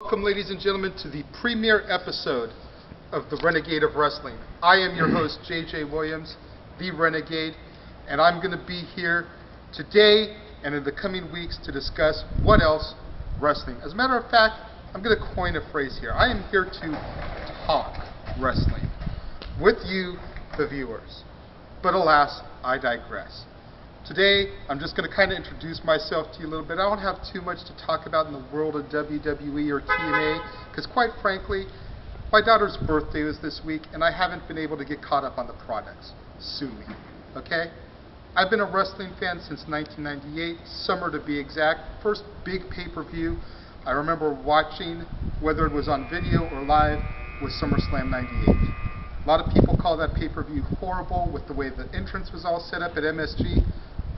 Welcome, ladies and gentlemen, to the premiere episode of the Renegade of Wrestling. I am your host, J.J. Williams, the Renegade, and I'm going to be here today and in the coming weeks to discuss what else wrestling. As a matter of fact, I'm going to coin a phrase here. I am here to talk wrestling with you, the viewers. But alas, I digress. Today, I'm just going to kind of introduce myself to you a little bit. I don't have too much to talk about in the world of WWE or TNA, because quite frankly, my daughter's birthday was this week, and I haven't been able to get caught up on the products. Sue me, okay? I've been a wrestling fan since 1998, summer to be exact. First big pay-per-view I remember watching, whether it was on video or live, was SummerSlam 98. A lot of people call that pay-per-view horrible with the way the entrance was all set up at MSG.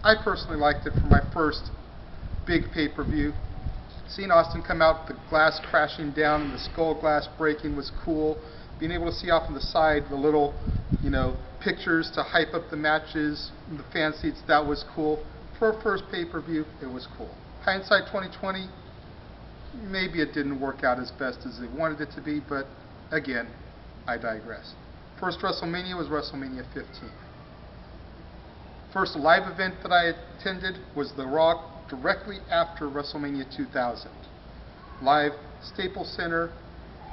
I personally liked it for my first big pay-per-view. Seeing Austin come out, the glass crashing down and the skull glass breaking was cool. Being able to see off on the side the little, pictures to hype up the matches, the fan seats, that was cool. For a first pay-per-view, it was cool. Hindsight 2020, maybe it didn't work out as best as they wanted it to be, but again, I digress. First WrestleMania was WrestleMania 15. First live event that I attended was The Raw directly after WrestleMania 2000. Live, Staples Center,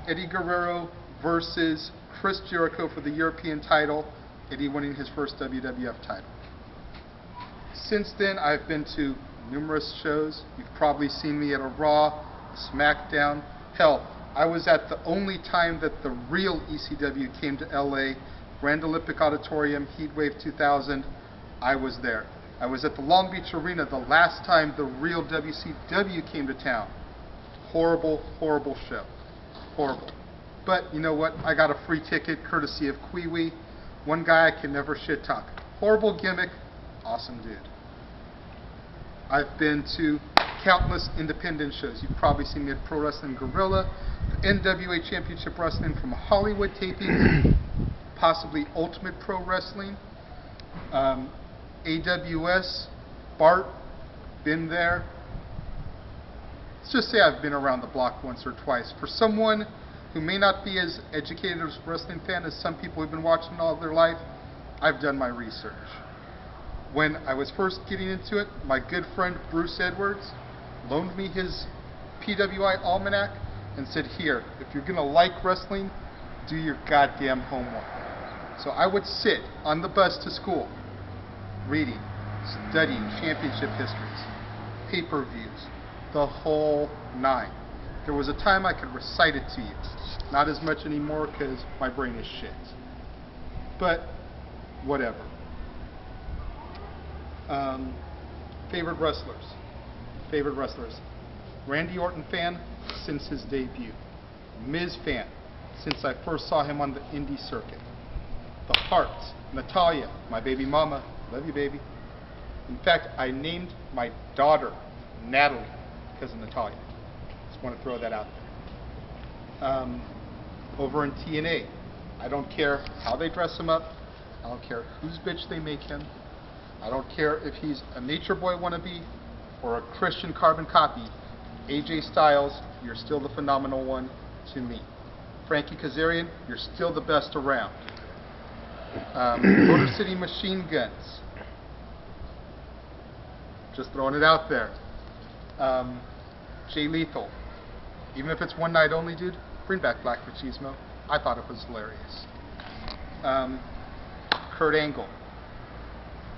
Eddie Guerrero versus Chris Jericho for the European title, Eddie winning his first WWF title. Since then, I've been to numerous shows. You've probably seen me at a Raw, SmackDown. Hell, I was at the only time that the real ECW came to LA, Grand Olympic Auditorium, Heatwave 2000. I was there. I was at the Long Beach Arena the last time the real WCW came to town. Horrible, horrible show. Horrible. But you know what? I got a free ticket courtesy of Kiwi. One guy I can never shit talk. Horrible gimmick, awesome dude. I've been to countless independent shows. You've probably seen me at Pro Wrestling Guerrilla, the NWA Championship Wrestling from Hollywood taping, possibly Ultimate Pro Wrestling. AWS, Bart, been there. Let's just say I've been around the block once or twice. For someone who may not be as educated as a wrestling fan as some people who've been watching all their life, I've done my research. When I was first getting into it, my good friend Bruce Edwards loaned me his PWI Almanac and said, here, if you're going to like wrestling, do your goddamn homework. So I would sit on the bus to school, reading, studying championship histories, pay-per-views, the whole nine. There was a time I could recite it to you. Not as much anymore because my brain is shit. But whatever. Favorite wrestlers. Favorite wrestlers. Randy Orton fan since his debut. Miz fan since I first saw him on the indie circuit. The Hearts, Natalia, my baby mama. Love you, baby. In fact, I named my daughter Natalie because of Natalia. Just want to throw that out there. Over in TNA, I don't care how they dress him up. I don't care whose bitch they make him. I don't care if he's a Nature Boy wannabe or a Christian carbon copy. AJ Styles, you're still the phenomenal one to me. Frankie Kazarian, you're still the best around. Motor City Machine Guns. Just throwing it out there. Jay Lethal. Even if it's one night only, dude, bring back Black Machismo. I thought it was hilarious. Kurt Angle.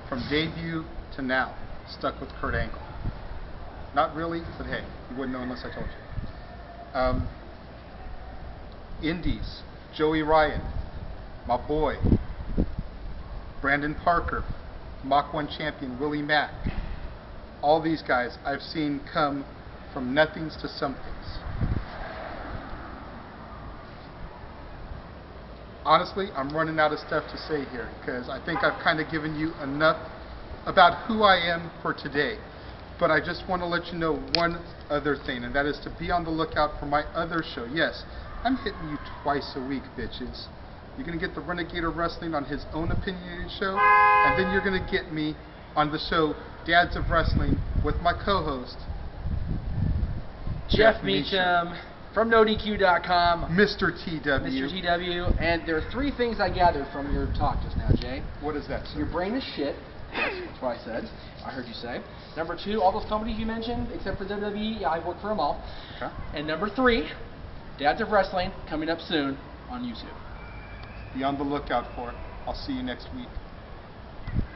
From debut to now, stuck with Kurt Angle. Not really, but hey, you wouldn't know unless I told you. Indies. Joey Ryan. My boy. Brandon Parker, Mach 1 champion Willie Mack. All these guys I've seen come from nothings to somethings. Honestly, I'm running out of stuff to say here because I think I've kind of given you enough about who I am for today. But I just want to let you know one other thing, and that is to be on the lookout for my other show. Yes, I'm hitting you twice a week, bitches. You're going to get the Renegade of Wrestling on his own opinionated show, and then you're going to get me on the show Dads of Wrestling with my co-host, Jeff Meacham. From NoDQ.com. Mr. TW. Mr. TW. And there are 3 things I gathered from your talk just now, Jay. What is that, sir? Your brain is shit. Yes, that's what I said. I heard you say. Number 2, all those companies you mentioned, except for WWE, I've worked for them all. Okay. And number 3, Dads of Wrestling, coming up soon on YouTube. Be on the lookout for it. I'll see you next week.